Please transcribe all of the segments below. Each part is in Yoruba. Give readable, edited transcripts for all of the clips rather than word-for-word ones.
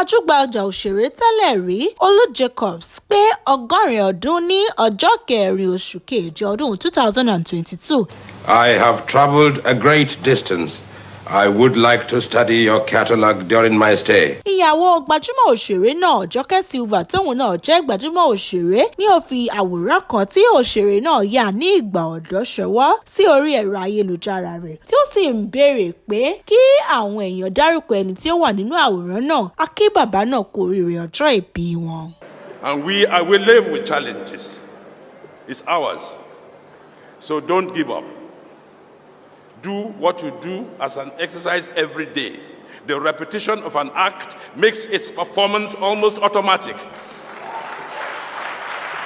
gbajúgbajà òṣèré tẹ́lẹ̀ rí Olu Jacobs pé 80 ọdún ní ọjọ́ kẹrin oṣù keje ọdún 2022. I have traveled a great distance. I would like to study your catalogue during my stay. Ìyàwó gbajúmọ̀ òṣèré náà Jọkẹ́ Silva tóun náà jẹ́ gbajúmọ̀ òṣèré ní ó fi àwòrán kan tí òṣèré náà yà ní ìgbà ọ̀dọ́ ṣọwọ́ sí orí ẹ̀rọ ayélujára rẹ̀ tí ó sì ń béèrè pé kí àwọn èèyàn dárúkọ ẹni tí ó wà nínú àwòrán náà á kí bàbá náà kú oríire ọjọ́ ìbí wọn. And I will live with challenges. It's ours. So don't give up. Do what you do as an exercise every day. The repetition of an act makes its performance almost automatic.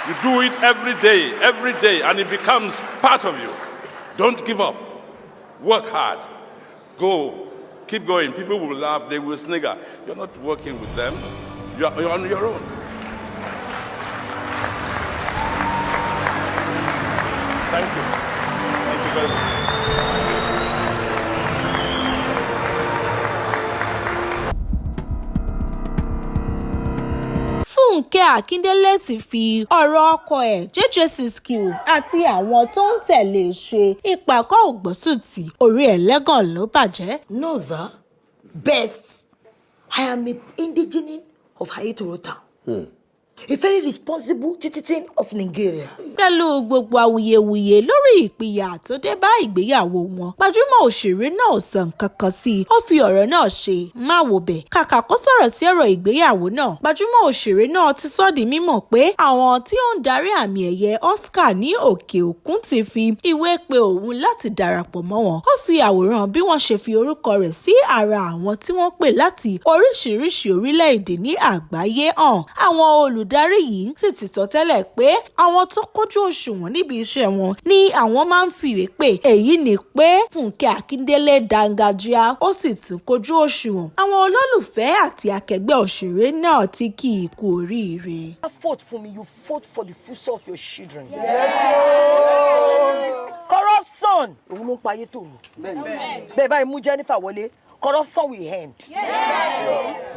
You do it every day, and it becomes part of you. Don't give up. Work hard. Go. Keep going. People will laugh. They will snigger. You're not working with them. You're on your own. Thank you. Thank you very much. Funke Akindele ti fi ọ̀rọ̀ ọkọ ẹ̀ JJC Skills àti àwọn tó ń tẹ̀lé ṣe ìpàkọ́ ògbósùtì orí ẹlẹ́gàn ló bàjẹ́. No, sir. Best. I am an indigenous of Ayetoro town. A very responsible citizen of Nigeria. Pẹ̀lú gbogbo awuyewuye lórí ìpìyà tó dé bá ìgbéyàwó wọn, gbajúmọ̀ òṣèré náà ò sọ nǹkan kan sí i. Ó fi ọ̀rọ̀ náà ṣe má wò bẹ̀. Kàkà kó sọ̀rọ̀ sí ọ̀rọ̀ ìgbéyàwó náà, gbajúmọ̀ òṣèré náà ti sọ di mímọ̀ pé àwọn tí ó ń darí àmì ẹ̀yẹ Oscar ní òkè òkun ti fi ìwé pe òun láti darapọ̀ mọ́ wọn. Ó fi àwòrán bí wọ́n ṣe fi orúkọ rẹ̀ sí ara àwọn tí wọ́n pè láti oríṣiríṣi orílẹ̀-èdè ní àgbáyé hàn. Àwọn olùdarí yìí sì ti sọ tẹ́lẹ̀ pé àwọn tó kójú òṣùwọ̀n níbi iṣẹ́ wọn ni àwọn máa ń fìwé pè. Èyí ni pé Funke Akindele dángájíá ó sì tún kójú òṣùwọ̀n. Àwọn olólùfẹ́ àti akẹgbẹ́ òṣèré náà ti kí i kú oríire. You fought for me, you fought for the future of your children. Corruption. Òun ló ń pa ayé tó rù. Bẹ́ẹ̀ báyìí mú Jennifer wọlé. Corruption will end.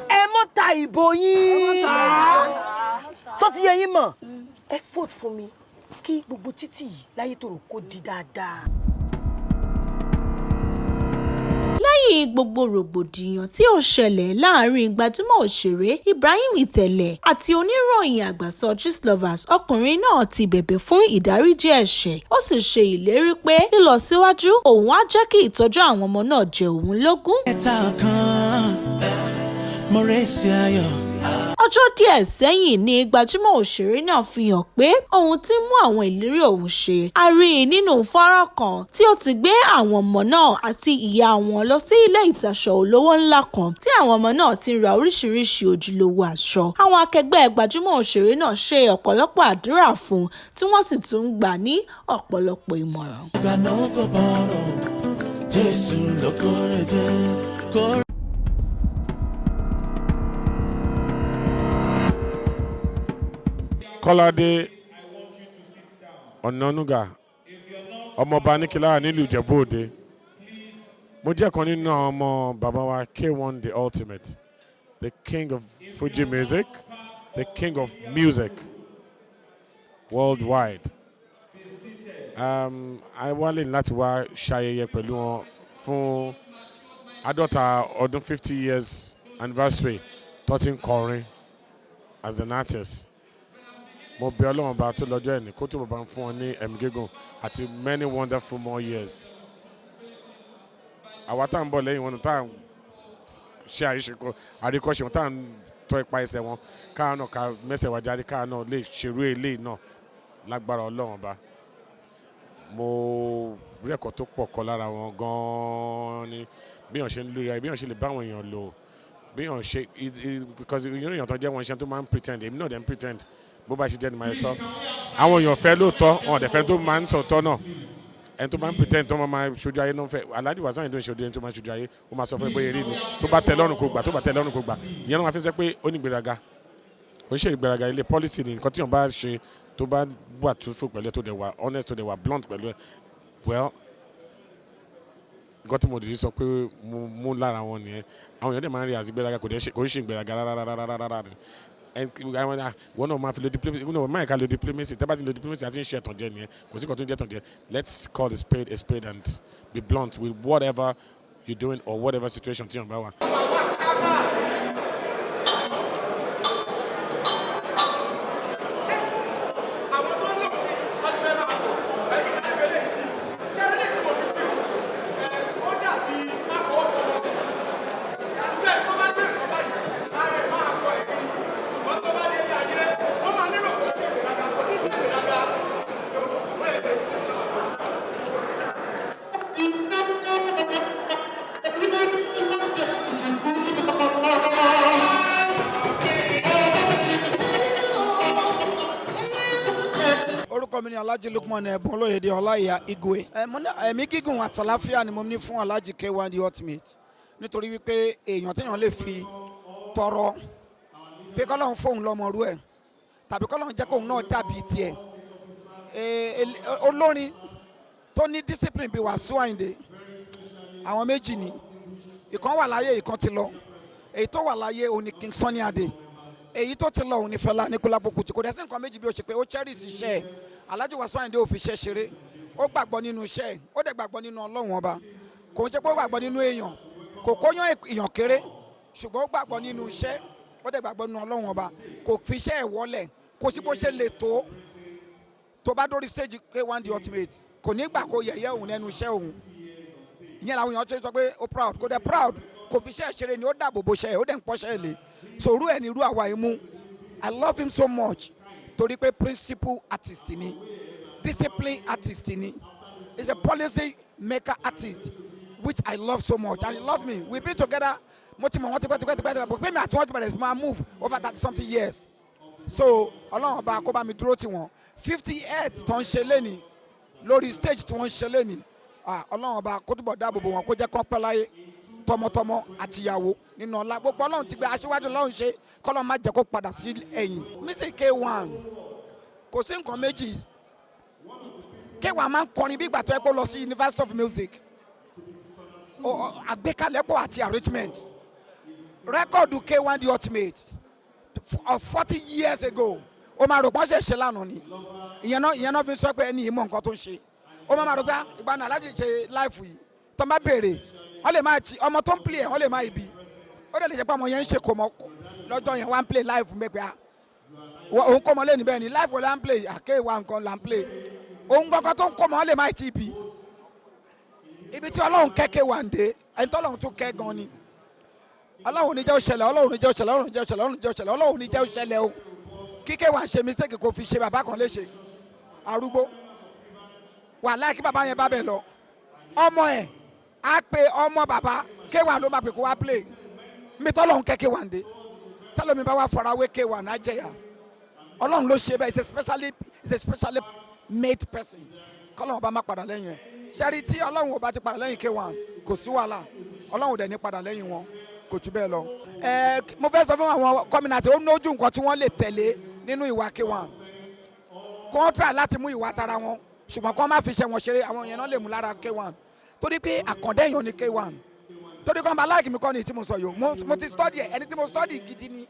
Ẹ mọ́ ta ìbò yín. Sọ ti yẹ yín mọ̀. Ẹ vote fún mi kí gbogbo títì yìí láyé tòrò kó di dáadáa. Lẹ́yìn gbogbo rògbòdìyàn tí ó ṣẹlẹ̀ láàrin gbajúmọ̀ òṣèré Ibrahim Ìtẹ̀lẹ̀ àti oníròyìn àgbàsọ Gistlovers, ọkùnrin náà ti bẹ̀bẹ̀ fún ìdáríjì ẹ̀ṣẹ̀. Ó sì ṣe ìlérí pé lílọsíwájú òun á jẹ́ kí ìtọ́jú àwọn ọmọ náà jẹ òun lógún. Ọjọ́ díẹ̀ sẹ́yìn ni gbajúmọ̀ òṣèré náà fi hàn pé òun ti mú àwọn ìlérí òun ṣe. A rí i nínú fọ́nrán kan tí ó ti gbé àwọn ọmọ náà àti ìyá wọn lọ sí ilé ìtaṣọ olówó ńlá kan tí àwọn ọmọ náà ti ń ra oríṣiríṣi ojúlówó aṣọ. Àwọn akẹgbẹ́ gbajúmọ̀ òṣèré náà ṣe ọ̀pọ̀lọpọ̀ àdúrà fún un tí wọ́n sì tún ń gbà ní ọ̀pọ̀lọpọ̀ ìmọ̀ràn. Kọ́ládé Ọ̀nànúgà ọmọọba ní Kilarigbo nílùú Ìjẹ̀bú Òde. Mo jẹ́ kan nínú àwọn ọmọ bàbá wa K1 the ultimate, the king of Fuji music, the king of music worldwide. I wálé láti wá ṣayẹyẹ pẹ̀lú wọn fún àádọ́ta ọdún 50 years anniversary tó ti ń kọrin as an artist. Mo bẹ̀ Ọlọ́run bá tó lọ́jọ́ ẹni kó tó bàbá ń fún wọn ní ẹ̀mí gígùn àti many wonderful more years. Àwa tá à ń bọ̀ lẹ́yìn wọn tá à ń ṣe àríkọ́ṣe wọn tá à ń tọ́ ipa ẹsẹ̀ wọn káà náà ká mẹ́sẹ̀ wá jáde káà náà lè ṣerú eléyìí náà lágbára Ọlọ́run bá. Mo rí ẹ̀kọ́ tó pọ̀ kọ́ lára wọn gan-an ni bí wọ́n ṣe ń lórí ayé bí wọ́n ṣe lè bá àwọn èèyàn lò bí wọ́n ṣe because èèyàn tó jẹ́ wọn ṣe tó máa ń pretend èmi náà dẹ̀ ń pretend bó bá ṣe jẹ́ ni màá sọ. Àwọn èèyàn fẹ́ lóòótọ́ wọn ọ̀dẹ̀ fẹ́ tó máa ń sọ̀tọ̀ náà ẹni tó máa ń pretend tó máa ṣojú ayé náà fẹ́ Alhaji Wasiu Ayinde ṣojú ẹni tó máa ṣojú ayé ó máa sọ fún ẹ bóyá eré ni tó bá tẹ́ lọ́rùn kó gbà tó bá tẹ́ lọ́rùn kó gbà ìyẹn náà máa fi sẹ́ pé ó ní ìgbéraga ó ń ṣe ìgbéraga ilé policy ni nǹkan tí wọ́n bá ṣe tó bá wà truthful pẹ̀lú ẹ tó dẹ̀ wà honest tó dẹ̀ wà blunt pẹ̀lú ẹ well nǹkan tí mo dìde sọ pé mo mú lára wọn nìyẹn àwọn èèyàn dẹ̀ máa ń rí àsìgbéraga kò ń ṣe ìgbéraga rárá wọn náà máa fi lo diplomacy wọn máa ká lo diplomacy tẹ́ bá ti lo diplomacy àti ń ṣe ẹ̀tàn jẹ nìyẹn kò sí nǹkan tó ń jẹ́ ẹ̀tàn jẹ let's call a spade and be blunt with whatever you're doing or whatever situation tí yàn bá wà. Alhaji Lukman Ẹ̀bùn Olóyèdè Ọláìyá Igwe. Ẹ̀mí gígùn àtàláfíà ni mo ní fún Alhaji K1 the ultimate nítorí wípé èèyàn téèyàn lè fi tọrọ pé kọ́lọ́run fóun lọ́mọrú ẹ̀ tàbí kọ́lọ́run jẹ́ kóun náà dàbí tiẹ̀. Olórin tó ní discipline bíi Wasiu Ayinde àwọn méjì ni ìkan wà láyé ìkan ti lọ èyí tó wà láyé òun ni King Sunny Adé èyí tó ti lọ òun ni Fẹlá Aníkúlápó Kútì kò dẹ̀ sí nǹkan méjì bí ó ṣe pé ó cherish iṣẹ́ ẹ̀ Alhaji Wasiu Ayinde ò fi iṣẹ́ ṣeré ó gbàgbọ́ nínú iṣẹ́ ẹ̀ ó dẹ̀ gbàgbọ́ nínú Ọlọ́run ọba kò ń ṣe pé ó gbàgbọ́ nínú èèyàn kò kóyán èèyàn kéré ṣùgbọ́n ó gbàgbọ́ nínú iṣẹ́ ó dẹ̀ gbàgbọ́ nínú Ọlọ́run ọba kò fi iṣẹ́ ẹ̀ wọlẹ̀ kò sí bó ṣe lè tó bá dórí stage K1 the ultimate kò ní gbà kó yẹ̀yẹ́ òun lẹ́nu iṣẹ́ òun ìyẹn làwọn èèyàn ṣe sọ pé ó proud kò dẹ̀ proud kò fi iṣẹ́ ṣeré ni ó dàbò bó ṣe ẹ̀ ó dẹ̀ ń pọ́ṣẹ́ ẹ̀ lé sòrú ẹ̀ ní irú àwa imú I love him so much torí pé principle artist ni discipline artist ni is a policy maker artist which I love so much and he love me we been together mo ti mọ̀ wọ́n ti pẹ́ but pé mi àti wọ́n ti bẹ̀rẹ̀ sí máa move over 30-something years so Ọlọ́run ọba kó bá mi dúró tì wọ́n 58 tó ń ṣe léni lórí stage tí wọ́n ń ṣe léni Ọlọ́run ọba kó túbọ̀ dáàbò bò wọ́n kó jẹ́ kán pẹ́ láyé tọmọtọmọ àtìyàwó nínú ọlá gbogbo Ọlọ́run ti gbé aṣíwájú Ọlọ́run ṣe kọ́lọ́ má jẹ́ kó padà sí ẹ̀yìn. Mr. K1 kò sí nǹkan méjì K1 máa ń kọrin bí ìgbà tó yẹ kó lọ sí University of Music àgbékalẹ̀pọ̀ àti arrangement rẹ́kọ̀dù K1 the ultimate of 40 years ago ó máa rò pọ́n ṣe ṣe lánàá ni ìyẹn náà fi sọ pé ẹni ìmọ̀ nǹkan tó ń ṣe ó máa rò pé ìgbà náà Alhaji ṣe láìfù yìí tó ń bá béèrè wọ́n lè máa ti ọmọ tó ń play wọ́n lè máa ibi ó dẹ̀ lè jẹ́ pé ọmọ yẹn ń ṣe kò mọ́ lọ́jọ́ yẹn wá ń play live mẹ́pẹ́ òun kọ́ mọ́ lé níbẹ̀ ni live wọ́n là ń play K1 nǹkan là ń play òun gbọ́ngàn tó ń kọ́ mọ́ wọ́n lè máa ti ibi tí Ọlọ́run kẹ́ K1 dé ẹni tó Ọlọ́run tún kẹ́ gan ni Ọlọ́run ní jẹ́ òṣẹlẹ̀ Ọlọ́run ní jẹ́ òṣẹlẹ̀ Ọlọ́run ní jẹ́ òṣẹlẹ̀ Ọlọ́run ní jẹ́ òṣẹlẹ̀ Ọlọ́run ní jẹ́ òṣẹlẹ̀ o kí K1 ṣe mistake kò fi ṣe bàbá kan léṣe arúgbó wàláhì kí bàbá yẹn bá bẹ̀ lọ ọmọ ẹ̀ á pe ọmọ bàbá K1 ló máa pè kó wá play mi tọ́lọ́run kẹ́ K1 dé tẹ́lẹ̀ mi bá wá farawé K1 á jẹ̀yà Ọlọ́run ló ṣe bẹ́ẹ̀ it's a specially made person kọ́lọ́run bá má padà lẹ́yìn ẹ̀ ṣẹ́rí tí Ọlọ́run ò bá ti padà lẹ́yìn K1 kò sí wàhálà Ọlọ́run dẹ̀ ní padà lẹ́yìn wọn kò jù bẹ́ẹ̀ lọ. Mo fẹ́ sọ fún àwọn kọ́mínàtì ó nójú nǹkan tí wọ́n lè tẹ̀lé nínú ìwà K1 kó try láti mú ìwà tara wọn ṣùgbọ́n kó má fi ṣe wọn ṣeré àwọn èèyàn náà lè mú lára K1 torí pé àkàndé èèyàn ni K1 torí kan bá láìkì mi kọ́ ni tí mo sọ yìí mo ti study ẹ̀ ẹni tí mo study gidi ni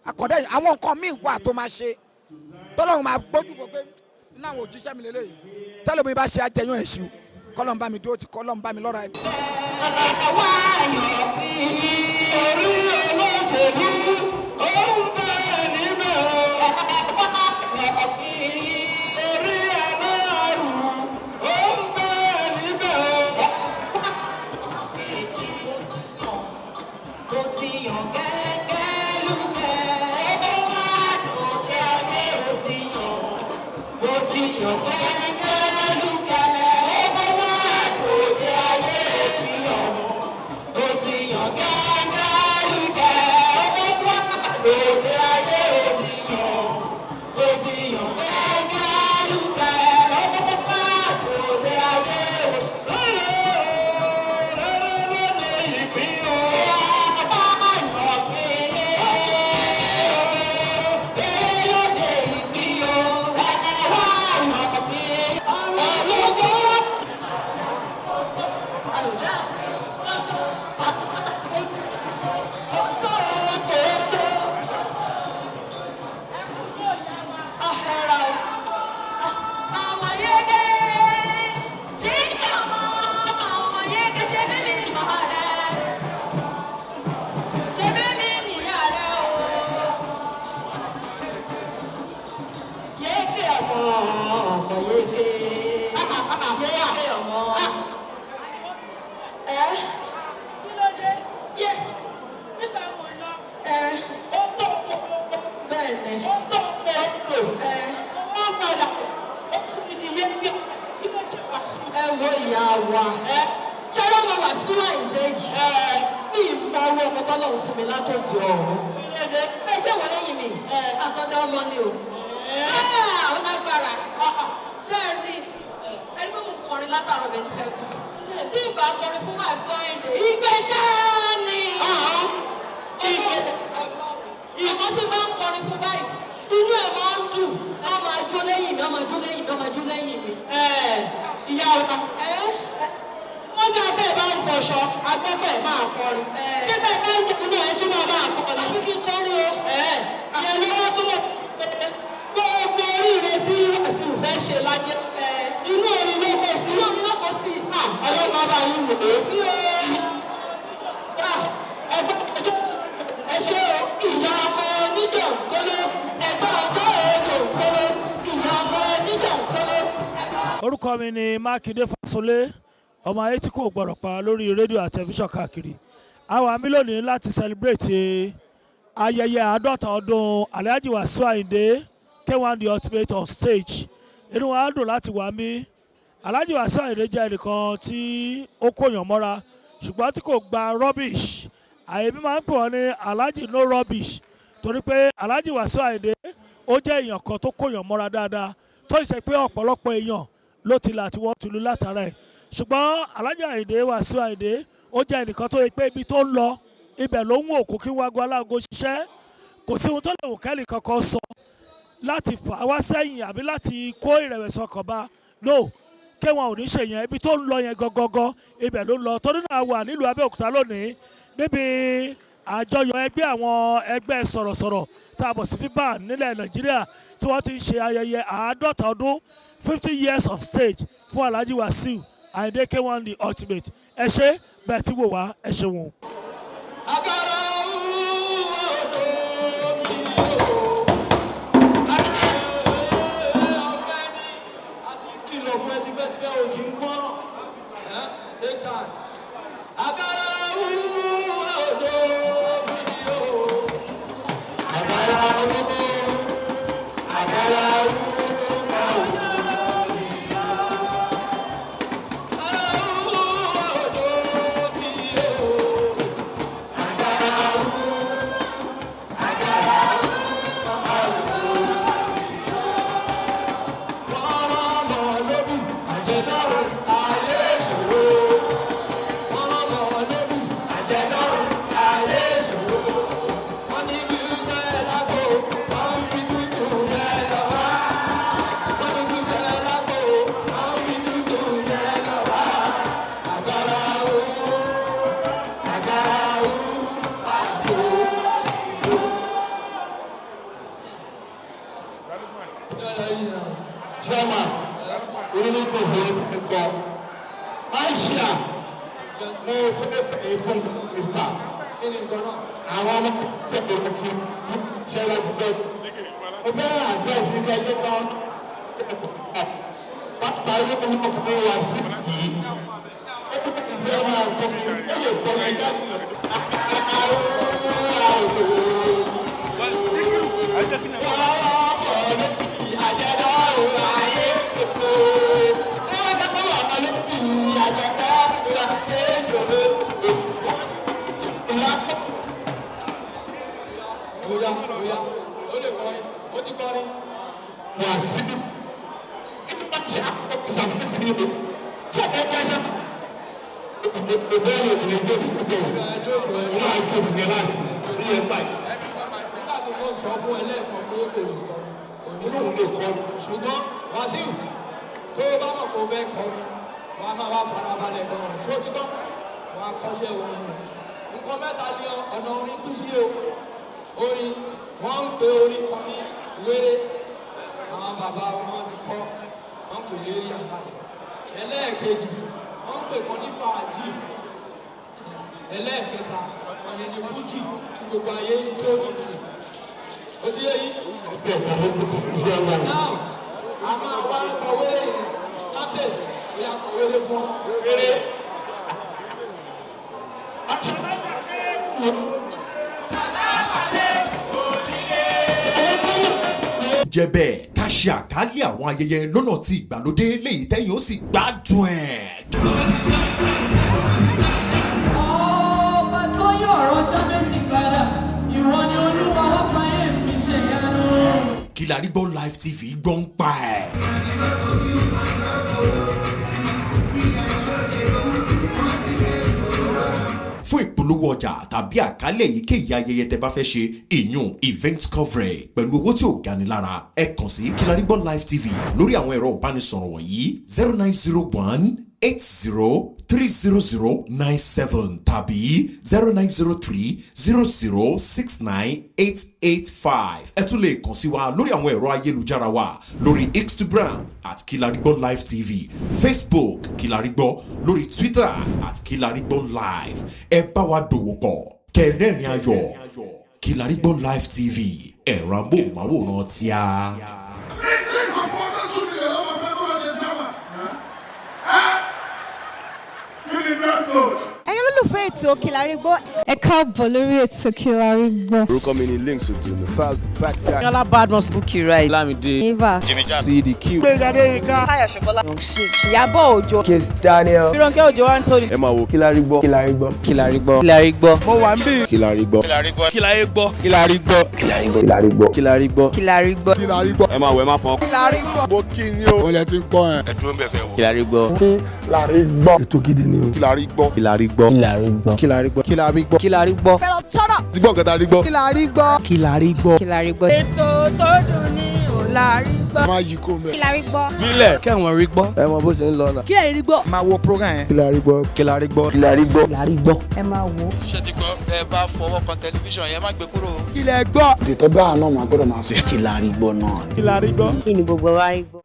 àkàndé èèyàn àwọn nǹkan míì wà tó máa ṣe tọ́lọ́run máa gbójú fò pé nínú àwọn òjíṣẹ́ mi lélẹ́yìí tẹ́lẹ̀ mi bá ṣe àjẹyàn ẹ̀ṣù kọ́lọ́n bá mi dúró ti kọ́lọ́n bá mi lọ́ra ẹ̀. tọ́lọ́run fún mi látòjì ọ̀run. Ẹ ṣé wọ́n lẹ́yìn mi? Àtọ́jà ọmọ ni o. Ó lágbára. Ṣé ẹ rí ẹni mú kọrin látàrọ̀ bẹ́ẹ̀ ní fẹ́ kú? Tí ìbá kọrin fún máa sọ èdè. Ìgbésẹ̀ ni. Ọmọ tí máa ń kọrin fún báyìí, inú ẹ̀ máa ń dùn. A máa jó lẹ́yìn mi, a máa jó lẹ́yìn mi, a máa jó lẹ́yìn mi. Ìyá ọ̀tá. Wọ́n ní abẹ́ ẹ̀ bá ń fọṣọ, agbẹ́bẹ̀ ẹ̀ máa kọrin. Ṣé bẹ́ẹ̀ bá ń dùn náà ẹ tún máa máa kọrin? Àbí kí n kọrin o? Ìyẹn ló wá túbọ̀ gbogbo oríire tí ẹ̀sìn fẹ́ ṣe lájẹ́. Inú orin ló kọ sí. Inú orin ló kọ sí. Ọlọ́run bá bá yín wò ó. Ẹ ṣe ìyá ọmọ oníjàǹkóló, ẹ̀gbọ́n ọjọ́ oníjàǹkóló, ìyá ọmọ oníjàǹkóló. Orúkọ mi ni Mákindé Fásolé, ọmọ ayé tí kò gbọ̀rọ̀ pa lórí rédíò àti tẹlifíṣàn káàkiri. Àwa mi lónìí láti celebrate ayẹyẹ 50 ọdún Alhaji Wasiu Ayinde K1 the Ultimate on stage. Inú wa dùn láti wà mí. Alhaji Wasiu Ayinde jẹ́ ẹnìkan tí ó kóyàn mọ́ra ṣùgbọ́n tí kò gba rubbish. Àyèmí máa ń pè wọ́n ní Alhaji no rubbish torí pé Alhaji Wasiu Ayinde ó jẹ́ èèyàn kan tó kóyàn mọ́ra dáadáa tó ṣe pé ọ̀pọ̀lọpọ̀ èèyàn ló ti là tí wọ́n tulu látara ẹ̀. Ṣùgbọ́n Alhaji Ayinde Wasiu Ayinde ó jẹ́ ẹnìkan tó yẹ pé ibi tó ń lọ ibẹ̀ ló ń wò kó kí wágo aláàgó ṣiṣẹ́. Kò sí ohun tó lè wò kẹ́lì kankan sọ láti fà wá sẹ́yìn àbí láti kó ìrẹ̀wẹ̀sì ọkàn bá. No, K1 ò ní ṣe yẹn, ibi tó ń lọ yẹn gangan ibẹ̀ ló ń lọ. Torí náà wà nílùú Abẹ́òkúta lónìí níbi àjọyọ̀ ẹgbẹ́ àwọn ẹgbẹ́ sọ̀rọ̀sọ̀rọ̀ tá a bọ̀ sí FIBAN nílẹ̀ Nàìjíríà tí wọ́n ti ń ṣe ayẹyẹ 50 ọdún 50 years on stage fún Alhaji Wasiu Ayinde K1 the Ultimate. Ẹ ṣé bẹ́ẹ̀ tí wò wá, ẹ ṣé wọn. jẹ́ bẹ́ẹ̀ ká ṣe àkálẹ̀ àwọn ayẹyẹ lọ́nà tí ìgbàlódé léyìí tẹ́yìn ó sì gbádùn ẹ̀. ọba sọ́yìn ọ̀rọ̀ jábẹ́sì. Kilarigbo Live TV gbọ́n pa ẹ̀. Fún ìpolówó ọjà tàbí àkálẹ̀ èyíkéyìí ayẹyẹ tẹ́ bá fẹ́ ṣe ìyún event coverage pẹ̀lú owó tí ò gani lára ẹ kàn sí Kilarigbo Live TV lórí àwọn ẹ̀rọ ìbánisọ̀rọ̀ wọ̀nyí 0901-80030097 tàbí 0903-0069-885. ẹ tún lè kàn sí wa lórí àwọn ẹ̀rọ ayélujára wa lórí Instagram @Kilarigbo Live TV, Facebook Kilarigbo, lórí Twitter @Kilarigbo Live. ẹ bá wa dòwò pọ̀ kẹrẹ́rìn ayọ̀. Kilarigbo Live TV ẹ̀rọ amóhùnmáwòrán tíá. ẹ̀yin olólùfẹ́ ètò Kilarigbo. ẹ káàbọ̀ lórí ètò Kilarigbo. orúkọ mi ni links to the fast back guy. Yọlá Badmus Bukky Right Lamide Eva CDQ Gbẹ̀gàdéyìnká Táyọ̀ Ṣọkọlá Ìyábọ̀ Òjó Kiss Daniel Fírónkẹ́ Òjó Anthony. ẹ máa wo Kilarigbo mo wà ń bí. Kilarigbo ẹ máa wọ ẹ máa fọ. Kilarigbo mo kí ni o. olè ti gbọ́ ẹ̀. ẹ dúró ń bẹ̀ fẹ́ wò. Kilarigbo ètò gidi ni o. Kilarigbo fẹ́ràn tọ́nà. ti gbọ́ nǹkan tá a rí gbọ́. Kilarigbo ètò tó dùn ní Kilarigbo. máa yí kó mẹ́. Kilarigbo nílẹ̀ kẹ́wọ̀n rí gbọ́. ẹ mọ bó ṣe ń lọ náà. Kilarigbo máa wo program yẹn. Kilarigbo ẹ máa wò. ṣé ti gbọ́ ẹ bá fọwọ́ kan tẹlifíṣàn yẹn má gbé kúrò. ilẹ̀ gbọ́. èdè tó bá àná máa gbọ́dọ̀ máa sọ. Kilarigbo náà. kí ni gbogbo wa rí gbọ́.